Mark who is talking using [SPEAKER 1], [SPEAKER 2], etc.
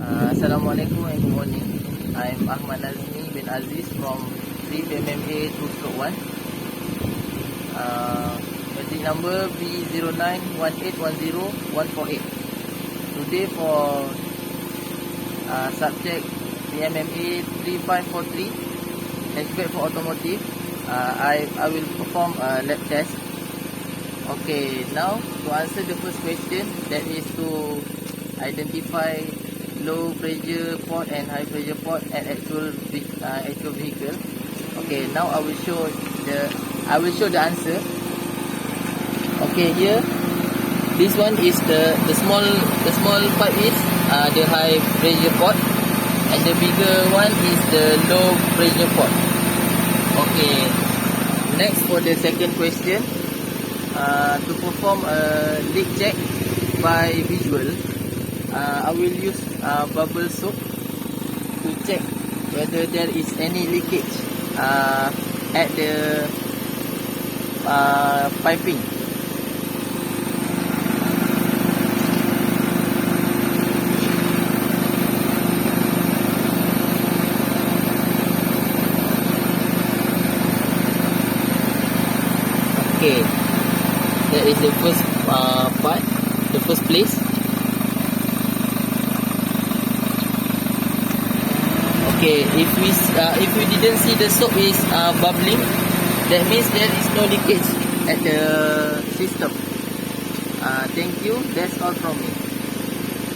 [SPEAKER 1] Assalamualaikum and good morning. I'm Ahmad Nazmi bin Aziz from BMMA 2/1. Metric number B091810-148. Today for subject BMMA 3543, HVAC for Automotive, I will perform a lab test. Okay, now to answer the first question, that is to identify low pressure port and high pressure port at actual vehicle. Okay, now I will show the answer. Okay, here this one is the small pipe is the high pressure port, and the bigger one is the low pressure port. Okay, next for the second question, to perform a leak check by visual, I will use bubble soap to check whether there is any leakage at the piping. Okay, that is the first part, the first place. Okay, if we didn't see the soap is bubbling, that means there is no leakage at the system. Thank you. That's all from me.